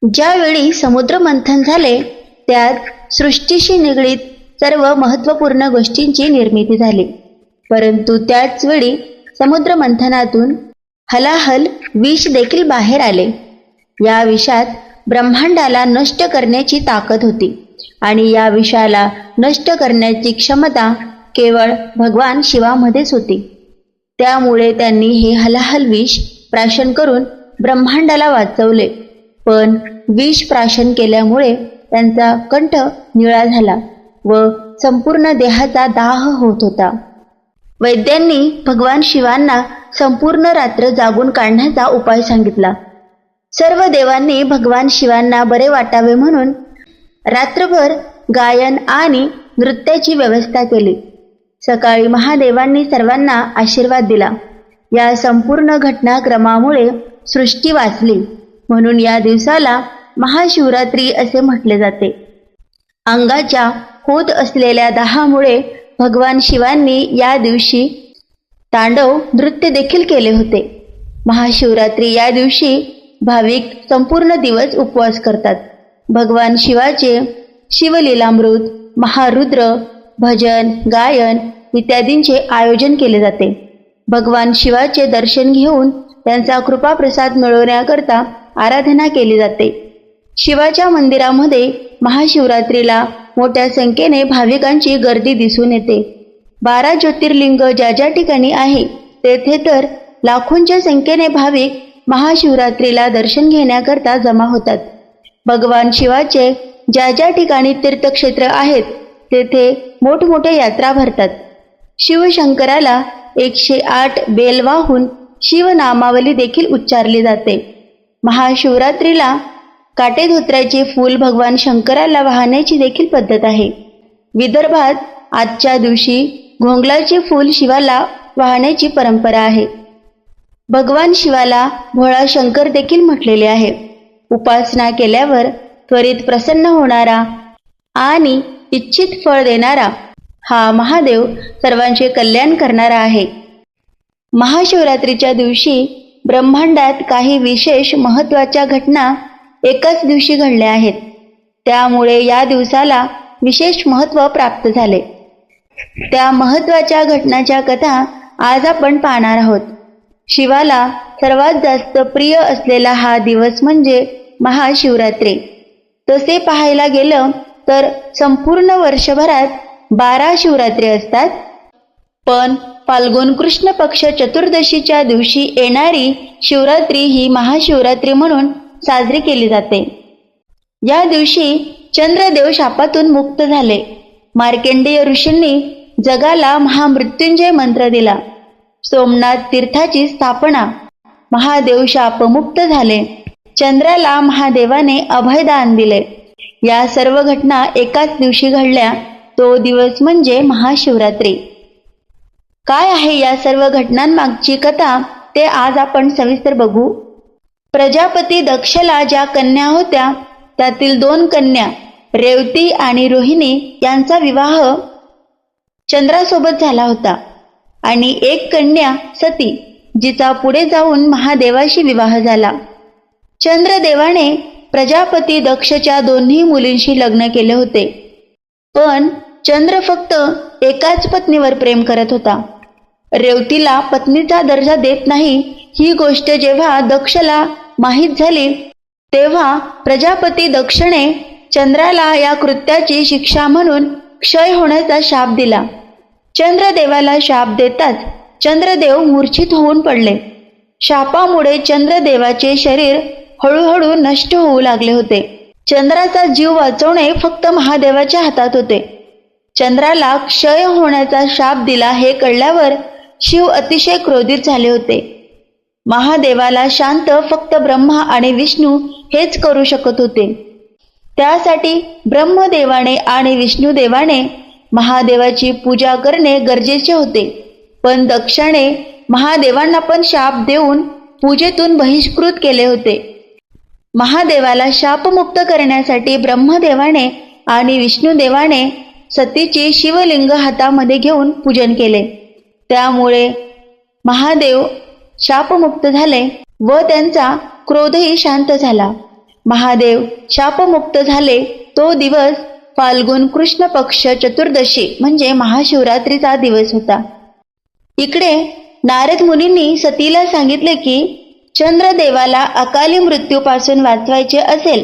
ज्यावेळी समुद्र मंथन झाले त्यात सृष्टीशी निगडीत सर्व महत्त्वपूर्ण गोष्टींची निर्मिती झाली. परंतु त्याच वेळी समुद्र मंथनातून हलाहल विष देखील बाहेर आले. या विषात ब्रह्मांडाला नष्ट करण्याची ताकद होती आणि या विषाला नष्ट करण्याची क्षमता केवळ भगवान शिवामध्येच होती. त्यामुळे त्यांनी हे हलाहल विष प्राशन करून ब्रह्मांडाला वाचवले. पण विष प्राशन केल्यामुळे त्यांचा कंठ निळा झाला व संपूर्ण देहाचा दाह होत होता. वैद्यांनी भगवान शिवांना संपूर्ण रात्र जागून काढण्याचा उपाय सांगितला. सर्व देवांनी भगवान शिवांना बरे वाटावे म्हणून रात्रभर गायन आणि नृत्याची व्यवस्था केली. सकाळी महादेवांनी सर्वांना आशीर्वाद दिला. या संपूर्ण घटनाक्रमामुळे सृष्टी वाचली म्हणून या दिवसाला महाशिवरात्री असे म्हटले जाते. अंगाच्या होत असलेल्या दाहामुळे भगवान शिवांनी या दिवशी तांडव नृत्य देखील केले होते. महाशिवरात्री या दिवशी भाविक संपूर्ण दिवस उपवास करतात. भगवान शिवाचे शिवलीलामृत, महारुद्र, भजन, गायन इत्यादींचे आयोजन केले जाते. भगवान शिवाचे दर्शन घेऊन त्यांचा कृपाप्रसाद मिळवण्याकरता आराधना केली जाते. शिवाच्या मंदिरामध्ये महाशिवरात्रीला मोठ्या संख्येने भाविकांची गर्दी दिसून येते. 12 ज्योतिर्लिंग ज्या ज्या ठिकाणी आहे तेथे तर लाखोंच्या संख्येने भाविक महाशिवरात्रीला दर्शन घेण्याकरता जमा होतात. भगवान शिवाचे ज्या ज्या ठिकाणी तीर्थक्षेत्र आहेत तेथे मोठमोठ्या यात्रा भरतात. शिवशंकराला 108 बेल वाहून शिवनामावली देखील उच्चारली जाते. महाशिवरात्रीला काटेधोत्राचे फूल भगवान शंकराला वाहण्याची देखील पद्धत आहे. विदर्भात आजच्या दिवशी घोंगलाचे फूल शिवाला वाहण्याची परंपरा आहे. भगवान शिवाला भोळा शंकर देखील म्हटलेले आहे. उपासना केल्यावर त्वरित प्रसन्न होणारा आणि इच्छित फळ देणारा हा महादेव सर्वांचे कल्याण करणारा आहे. महाशिवरात्रीच्या दिवशी ब्रह्मांडात काही विशेष महत्त्वाच्या घटना एकाच दिवशी घडल्या आहेत. त्यामुळे या दिवसाला विशेष महत्त्व प्राप्त झाले. त्या महत्त्वाच्या घटनाच्या कथा आज आपण पाहणार आहोत. शिवाला सर्वात जास्त प्रिय असलेला हा दिवस म्हणजे महाशिवरात्री. तसे पाहायला गेलं तर संपूर्ण वर्षभरात 12 शिवरात्री असतात. पण फाल्गुन कृष्ण पक्ष चतुर्दशीच्या दिवशी येणारी शिवरात्री ही महाशिवरात्री म्हणून साजरी केली जाते. या दिवशी चंद्रदेव शापातून मुक्त झाले. मार्कंडेय ऋषींनी जगाला महामृत्युंजय मंत्र दिला. सोमनाथ तीर्थाची स्थापना. महादेव शापमुक्त झाले. चंद्राला महादेवाने अभयदान दिले. या सर्व घटना एकाच दिवशी घडल्या. तो दिवस म्हणजे महाशिवरात्री. काय आहे या सर्व घटनांमागची कथा ते आज आपण सविस्तर बघू. प्रजापती दक्षला ज्या कन्या होत्या त्यातील 2 कन्या रेवती आणि रोहिणी यांचा विवाह चंद्रासोबत झाला होता आणि एक कन्या सती जिचा पुढे जाऊन महादेवाशी विवाह झाला. चंद्रदेवाने प्रजापती दक्षच्या दोन्ही मुलींशी लग्न केले होते. पण चंद्र फक्त एकाच पत्नीवर प्रेम करत होता. रेवतीला पत्नीचा दर्जा देत नाही ही गोष्ट जेव्हा दक्षला माहीत झाली तेव्हा प्रजापती दक्षने चंद्राला या कृत्याची शिक्षा म्हणून क्षय होण्याचा शाप दिला. चंद्रदेवाला शाप देताच चंद्रदेव मूर्छित होऊन पडले. शापामुळे चंद्रदेवाचे शरीर हळूहळू नष्ट होऊ लागले होते. चंद्राचा जीव वाचवणे फक्त महादेवाच्या हातात होते. चंद्राला क्षय होण्याचा शाप दिला हे कळल्यावर शिव अतिशय क्रोधित झाले होते. महादेवाला शांत फक्त ब्रह्मा आणि विष्णू हेच करू शकत होते. त्यासाठी ब्रह्मदेवाने आणि विष्णुदेवाने महादेवाची पूजा करणे गरजेचे होते. पण दक्षाने महादेवांना पण शाप देऊन पूजेतून बहिष्कृत केले होते. महादेवाला शापमुक्त करण्यासाठी ब्रह्मदेवाने आणि विष्णुदेवाने सतीची शिवलिंग हातामध्ये घेऊन पूजन केले. त्यामुळे महादेव शापमुक्त झाले व त्यांचा क्रोधही शांत झाला. महादेव शापमुक्त झाले तो दिवस फाल्गुन कृष्ण पक्ष चतुर्दशी म्हणजे महाशिवरात्रीचा दिवस होता. इकडे नारद मुनींनी सतीला सांगितले की चंद्रदेवाला अकाली मृत्यूपासून वाचवायचे असेल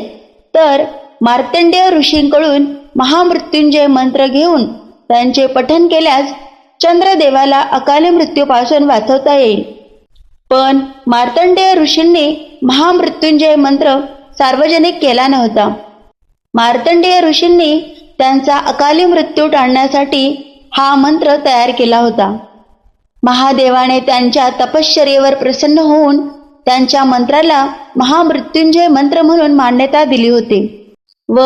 तर मार्तंडेय ऋषींकडून महामृत्युंजय मंत्र घेऊन त्यांचे पठण केल्यास चंद्रदेवाला अकाली मृत्यूपासून वाचवता येईल. पण मार्तंडेय ऋषींनी महामृत्युंजय मंत्र सार्वजनिक केला नव्हता. मार्तंडेय ऋषींनी त्यांचा अकाली मृत्यू टाळण्यासाठी हा मंत्र तयार केला होता. महादेवाने त्यांच्या तपश्चर्येवर प्रसन्न होऊन त्यांच्या मंत्राला महामृत्युंजय मंत्र म्हणून मान्यता दिली होती व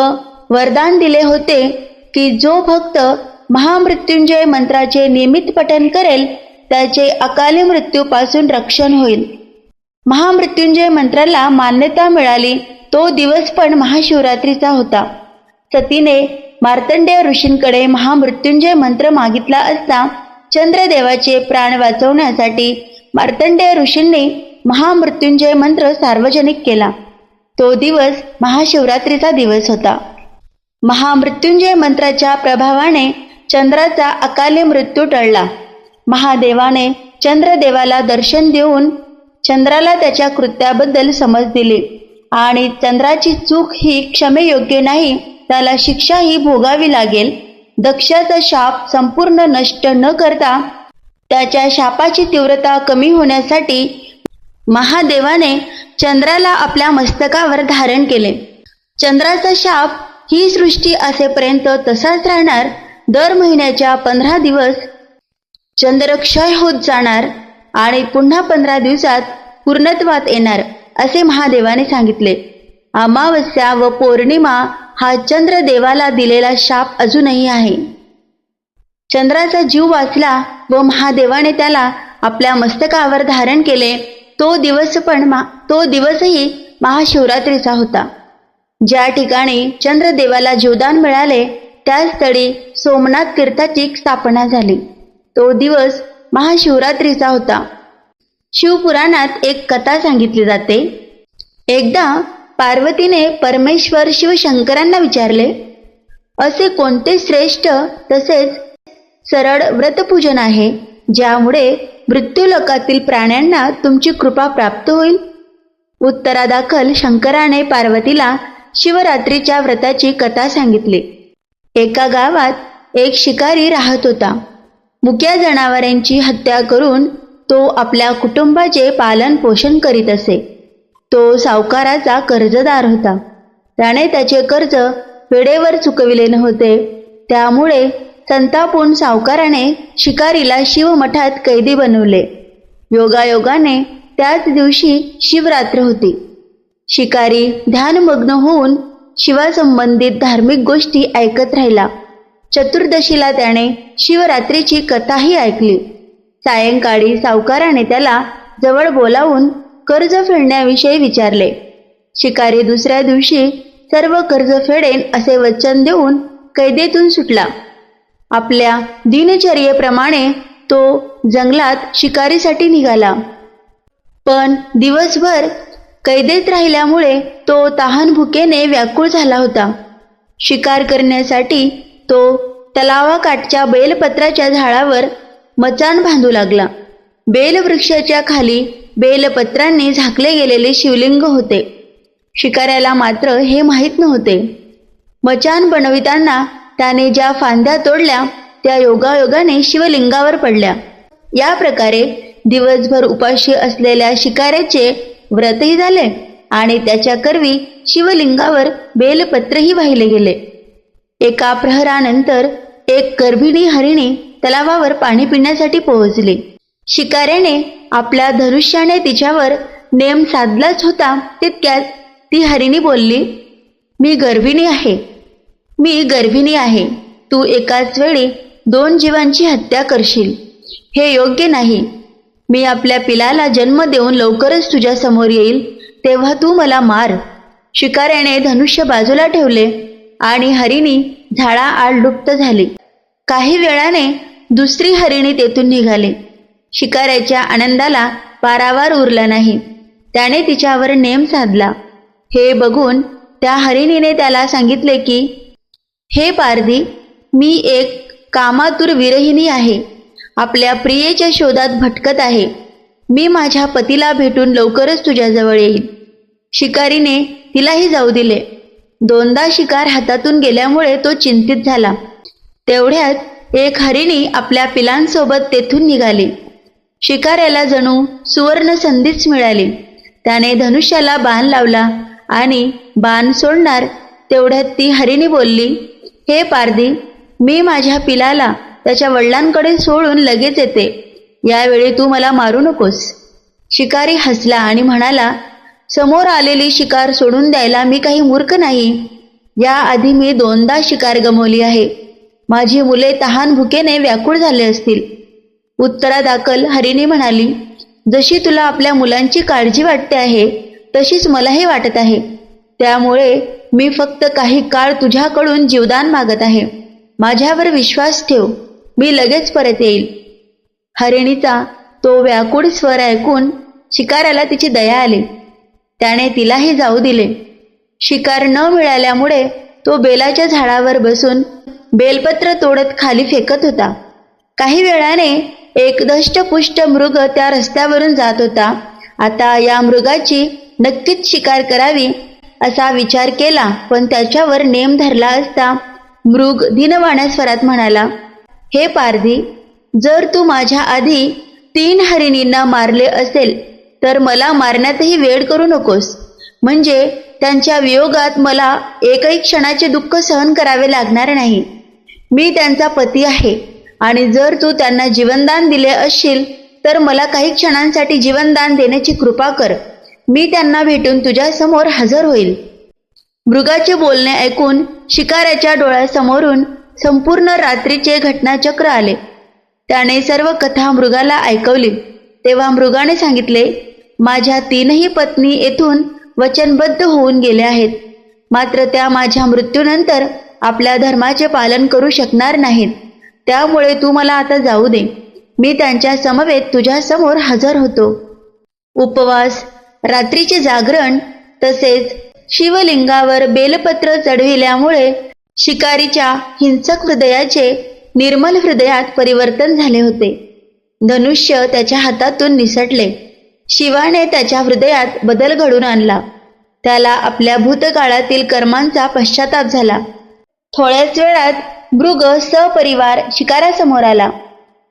वरदान दिले होते की जो भक्त महामृत्युंजय मंत्राचे नियमित पठण करेल त्याचे अकाली मृत्यूपासून रक्षण होईल. महामृत्युंजय मंत्राला मान्यता मिळाली तो दिवस पण महाशिवरात्रीचा होता. सतीने मार्तंडेय ऋषींकडे महामृत्युंजय मंत्र मागितला असता चंद्रदेवाचे प्राण वाचवण्यासाठी मार्तंडेय ऋषींनी महामृत्युंजय मंत्र सार्वजनिक केला. तो दिवस महाशिवरात्रीचा दिवस होता. महामृत्युंजय मंत्राच्या प्रभावाने चंद्राचा अकाली मृत्यू टळला. महादेवाने चंद्रदेवाला दर्शन देऊन चंद्राला त्याच्या कृत्याबद्दल समज दिली आणि चंद्राची चूक ही क्षमेयोग्य नाही, त्याला शिक्षा ही भोगावी लागेल. दक्षाचा शाप संपूर्ण नष्ट न करता त्याच्या शापाची तीव्रता कमी होण्यासाठी महादेवाने चंद्राला आपल्या मस्तकावर धारण केले. चंद्राचा शाप ही सृष्टी असेपर्यंत तसाच राहणार. दर महिन्याच्या 15 दिवस चंद्र क्षय होत जाणार आणि पुन्हा 15 दिवसात पूर्णत्वात येणार असे महादेवाने सांगितले. अमावस्या व पौर्णिमा हा चंद्रदेवाला दिलेला शाप अजूनही आहे. चंद्राचा जीव वाचला व महादेवाने त्याला आपल्या मस्तकावर धारण केले. तो दिवसही महाशिवरात्रीचा होता. ज्या ठिकाणी चंद्रदेवाला जीवदान मिळाले त्याच स्थळी सोमनाथ तीर्थाची स्थापना झाली. तो दिवस महाशिवरात्रीचा होता. शिवपुराणात एक कथा सांगितली जाते. एकदा पार्वतीने परमेश्वर शिवशंकरांना विचारले, असे कोणते श्रेष्ठ तसेच सरळ व्रतपूजन आहे ज्यामुळे मृत्यूलोकातील प्राण्यांना तुमची कृपा प्राप्त होईल? उत्तरादाखल शंकराने पार्वतीला शिवरात्रीच्या व्रताची कथा सांगितली. एका गावात एक शिकारी राहत होता. मुक्या जनावरांची हत्या करून तो आपल्या कुटुंबाचे पालन पोषण करीत असे. तो सावकाराचा कर्जदार होता. त्याने त्याचे कर्ज वेळेवर चुकविले नव्हते. त्यामुळे संतापून सावकाराने शिकारीला शिवमठात कैदी बनवले. योगायोगाने त्याच दिवशी शिवरात्र होती. शिकारी ध्यानमग्न होऊन शिवासंबंधित धार्मिक गोष्टी ऐकत राहिला. चतुर्दशीला त्याने शिवरात्रीची कथाही ऐकली. सायंकाळी सावकाराने त्याला जवळ बोलावून कर्ज फेडण्याविषयी विचारले. शिकारी दुसऱ्या दिवशी सर्व कर्ज फेडेन असे वचन देऊन कैदेतून सुटला. आपल्या दिनचर्येप्रमाणे तो जंगलात शिकारीसाठी निघाला. पण दिवसभर कैदेत राहिल्यामुळे तो तहानभुकेने व्याकुळ झाला होता. शिकार करण्यासाठी तो तलावाकाठच्या बेलपत्राच्या झाडावर मचाण बांधू लागला. बेलवृक्षाच्या खाली बेलपत्रांनी झाकले गेलेले शिवलिंग होते. शिकाऱ्याला मात्र हे माहीत नव्हते. मचाण बनविताना त्याने ज्या फांद्या तोडल्या त्या योगायोगाने शिवलिंगावर पडल्या. या प्रकारे दिवसभर उपाशी असलेल्या शिकाऱ्याचे व्रतही झाले आणि त्याच्या करवी शिवलिंगावर बेलपत्रही वाहिले गेले. एका प्रहरानंतर एक गर्भिणी हरिणी तलावावर पाणी पिण्यासाठी पोहोचली. शिकाऱ्याने आपल्या धनुष्याने तिच्यावर नेम साधलाच होता तितक्यात ती हरिणी बोलली, मी गर्भिणी आहे. तू एकाच वेळी 2 जीवांची हत्या करशील. हे योग्य नाही. मी आपल्या पिलाला जन्म देऊन लवकरच तुझ्या समोर येईल, तेव्हा तू मला मार. शिकाऱ्याने धनुष्य बाजूला ठेवले आणि हरिणी झाडाआड लुप्त झाली. काही वेळाने दुसरी हरिणी तेथून निघाली. शिकाऱ्याच्या आनंदाला पारावार उरला नाही. त्याने तिच्यावर नेम साधला. हे बघून त्या हरिणीने त्याला सांगितले की, हे पारधी, मी एक कामातुर विरहिणी आहे. आपल्या प्रियेच्या शोधात भटकत आहे. मी माझ्या पतीला भेटून लवकरच तुझ्याजवळ येईल. शिकारीने तिलाही जाऊ दिले. 2दा शिकार हातातून गेल्यामुळे तो चिंतित झाला. तेवढ्यात एक हरिणी आपल्या पिलांसोबत तेथून निघाली. शिकाऱ्याला जणू सुवर्ण संधीच मिळाली. त्याने धनुष्याला बाण लावला आणि बाण सोडणार तेवढ्यात ती हरिणी बोलली, हे पारधी, मी माझ्या पिलाला त्याच्या वडिलांकडे सोडून लगेच येते. यावेळी तू मला मारू नकोस. शिकारी हसला आणि म्हणाला, समोर आलेली शिकार सोडून द्यायला मी काही मूर्ख नाही. याआधी मी 2दा शिकार गमावली आहे. माझी मुले तहान भुकेने व्याकुळ झाले असतील. उत्तरादाखल हरिणी म्हणाली, जशी तुला आपल्या मुलांची काळजी वाटते आहे तशीच मलाही वाटत आहे. त्यामुळे मी फक्त काही काळ तुझ्याकडून जीवदान मागत आहे. माझ्यावर विश्वास ठेव. मी लगेच परत येईल. हरिणीचा तो व्याकुळ स्वर ऐकून शिकाऱ्याला तिची दया आली. त्याने तिलाही जाऊ दिले. शिकार न मिळाल्यामुळे तो बेलाच्या झाडावर बसून बेलपत्र तोडत खाली फेकत होता. काही वेळाने एक दष्टपुष्ट मृग त्या रस्त्यावरून जात होता. आता या मृगाची नक्कीच शिकार करावी असा विचार केला, पण त्याच्यावर नेम धरला असता मृग दीनवाण्या स्वरात म्हणाला, हे पारधी, जर तू माझ्या आधी 3 हरिणींना मारले असेल तर मला मारण्यातही वेळ करू नकोस. म्हणजे त्यांच्या वियोगात मला एकही क्षणाचे दुःख सहन करावे लागणार नाही. मी त्यांचा पती आहे आणि जर तू त्यांना जीवनदान दिले असशील तर मला काही क्षणांसाठी जीवनदान देण्याची कृपा कर. मी त्यांना भेटून तुझ्यासमोर हजर होईल. मृगाचे बोलणे ऐकून शिकाऱ्याच्या डोळ्यासमोरून संपूर्ण रात्रीचे घटनाचक्र आले. त्याने सर्व कथा मृगाला ऐकवली. तेव्हा मृगाने सांगितले, माझ्या 3ही पत्नी येथून वचनबद्ध होऊन गेल्या आहेत. मात्र त्या माझ्या मृत्यूनंतर आपल्या धर्माचे पालन करू शकणार नाहीत. त्यामुळे तू मला आता जाऊ दे. मी त्यांच्या समवेत तुझ्यासमोर हजर होतो. उपवास, रात्रीचे जागरण तसेच शिवलिंगावर बेलपत्र चढविल्यामुळे शिकारीच्या हिंसक हृदयाचे निर्मल हृदयात परिवर्तन झाले होते. धनुष्य त्याच्या हातातून निसटले. शिवाने त्याच्या हृदयात बदल घडून आणला. त्याला आपल्या भूतकाळातील कर्मांचा पश्चाताप झाला. थोड्याच वेळात मृग सपरिवार शिकारासमोर आला.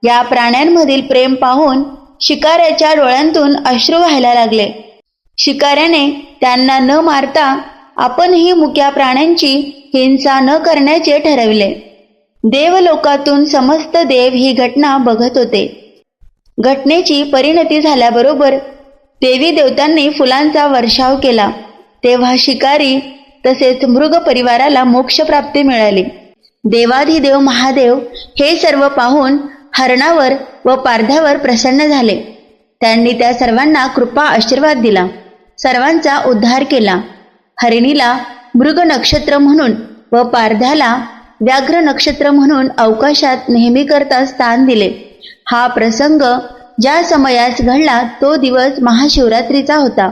या प्राण्यांमधील प्रेम पाहून शिकाऱ्याच्या डोळ्यांतून अश्रू व्हायला लागले. शिकाऱ्याने त्यांना न मारता आपणही मुक्या प्राण्यांची हिंसा न करण्याचे ठरविले. देवलोकातून समस्त देव ही घटना बघत होते. घटनेची परिणती झाल्याबरोबर देवी देवतांनी फुलांचा वर्षाव केला. तेव्हा शिकारी तसेच मृग परिवाराला मोक्षप्राप्ती मिळाली. देवाधिदेव महादेव हे सर्व पाहून हरणावर व पारध्यावर प्रसन्न झाले. त्यांनी त्या सर्वांना कृपा आशीर्वाद दिला. सर्वांचा उद्धार केला. हरिणीला मृग नक्षत्र म्हणून व पारध्याला व्याघ्र नक्षत्र म्हणून अवकाशात नेहमीकरता स्थान दिले. हा प्रसंग ज्या समयास घडला तो दिवस महाशिवरात्रीचा होता.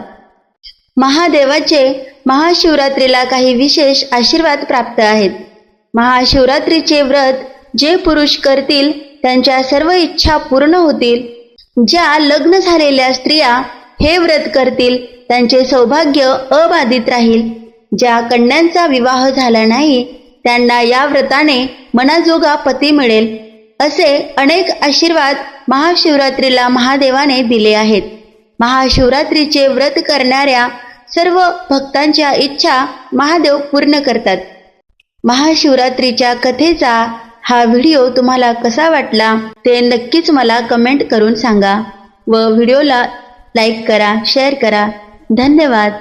महादेवाचे महाशिवरात्रीला काही विशेष आशीर्वाद प्राप्त आहेत. महाशिवरात्रीचे व्रत जे पुरुष करतील त्यांच्या सर्व इच्छा पूर्ण होतील. ज्या लग्न झालेल्या स्त्रिया हे व्रत करतील त्यांचे सौभाग्य अबाधित राहील. ज्या कन्यांचा विवाह झाला नाही त्यांना या व्रताने मनाजोगा पती मिळेल. असे अनेक आशीर्वाद महाशिवरात्रीला महादेवाने दिले आहेत. महाशिवरात्रीचे व्रत करणाऱ्या सर्व भक्तांच्या इच्छा महादेव पूर्ण करतात. महाशिवरात्रीच्या कथेचा हा व्हिडिओ तुम्हाला कसा वाटला ते नक्कीच मला कमेंट करून सांगा व व्हिडिओला लाईक करा, शेअर करा. धन्यवाद.